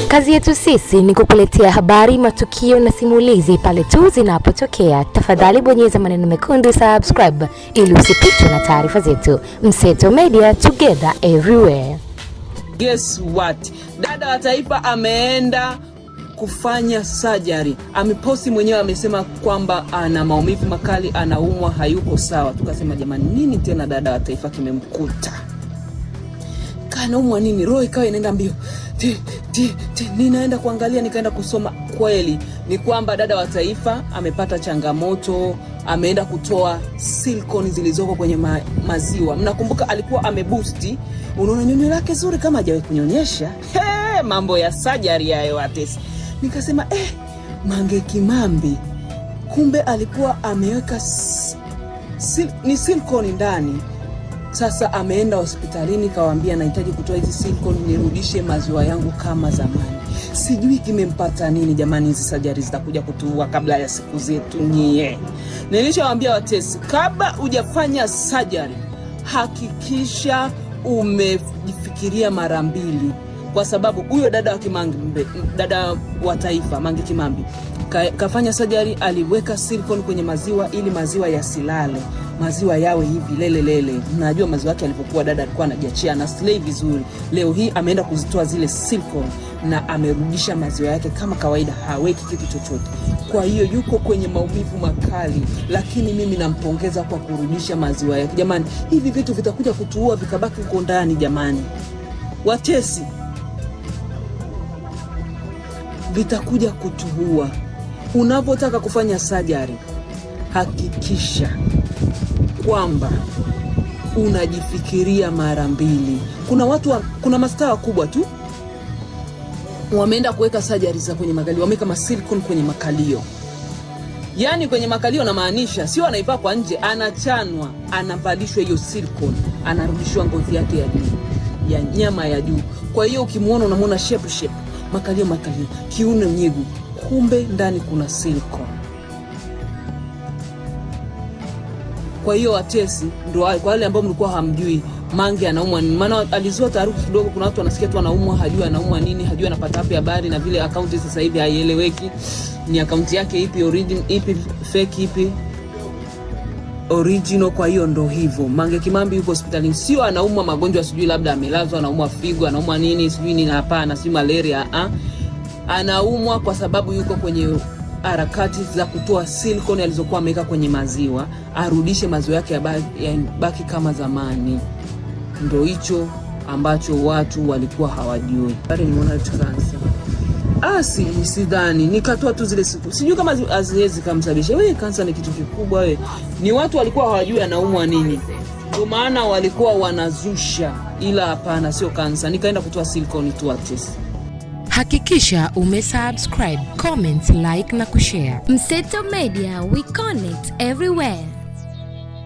Kazi yetu sisi ni kukuletea habari, matukio na simulizi pale tu zinapotokea. Tafadhali bonyeza maneno mekundu subscribe ili usipitwe na taarifa zetu. Mseto Media, together everywhere. Guess what? Dada wa taifa ameenda kufanya surgery. Ameposti mwenyewe, amesema kwamba ana maumivu makali, anaumwa, hayuko sawa. Tukasema jamani, nini tena dada wa taifa kimemkuta? Kanaumwa nini? Roho ikawa inaenda mbio. Ninaenda kuangalia, nikaenda kusoma. Kweli ni kwamba dada wa taifa amepata changamoto, ameenda kutoa silicone zilizoko kwenye maziwa. Mnakumbuka alikuwa ameboosti, unaona nyonyo lake zuri kama hajawahi kunyonyesha. Mambo ya surgery hayo Watesi. Nikasema Mange Kimambi kumbe alikuwa ameweka ni silicone ndani. Sasa ameenda hospitalini, kawaambia nahitaji kutoa hizi silicone nirudishe maziwa yangu kama zamani. Sijui kimempata nini jamani, hizi surgery zitakuja kutuua kabla ya siku zetu nyie. Nilishawaambia Watesi, kabla hujafanya surgery hakikisha umejifikiria mara mbili, kwa sababu huyo dada wa taifa Mange Kimambi kafanya surgery, aliweka silicone kwenye maziwa ili maziwa yasilale, maziwa yawe hivi lele. Najua maziwa yake alipokuwa dada alikuwa anajiachia na slay vizuri. Leo hii ameenda kuzitoa zile silicone na amerudisha maziwa yake kama kawaida, haweki kitu chochote. Kwa hiyo yuko kwenye maumivu makali, lakini mimi nampongeza kwa kurudisha maziwa yake. Jamani, hivi vitu vitakuja kutuua vikabaki huko ndani jamani. Watesi, vitakuja kutuua. Unapotaka kufanya surgery hakikisha kwamba unajifikiria mara mbili. Kuna watu kuna mastaa wakubwa tu wameenda kuweka surgery za kwenye makalio, wameka masilicone kwenye makalio. Yaani kwenye makalio na maanisha sio anaivaa kwa nje, anachanwa, anavalishwa hiyo silicone, anarudishwa ngozi yake ya juu, ya nyama ya juu. Kwa hiyo ukimuona unamuona shape makalio, kiuno nyegu, kumbe ndani kuna silicone. Kwa hiyo Watesi, ndio kwa wale ambao mlikuwa hamjui Mange anaumwa nini, maana alizua taharuki kidogo. Kuna watu wanasikia tu anaumwa, hajui anaumwa nini, hajui anapata wapi habari, na vile account sasa hivi haieleweki ni account yake ipi original, ipi fake, ipi original. Kwa hiyo ndo hivyo, Mange Kimambi yuko hospitalini, sio anaumwa magonjwa sijui labda amelazwa, anaumwa figo, anaumwa nini sijui nini, hapana, si malaria. Anaumwa kwa sababu yuko kwenye harakati za kutoa silicone alizokuwa ameweka kwenye maziwa, arudishe maziwa yake baki kama zamani. Ndio hicho ambacho watu walikuwa hawajui. Bali nimeona kansa. Sidhani nikatoa tu zile siku. Sijui kama haziwezi kumsababisha. Kansa ni kitu kikubwa Ni watu walikuwa hawajui anaumwa nini. Ndio maana walikuwa wanazusha, ila hapana, sio kansa. Nikaenda kutoa silicone tu Watesi. Hakikisha umesubscribe, comment, like na kushare. Mseto Media, we connect everywhere.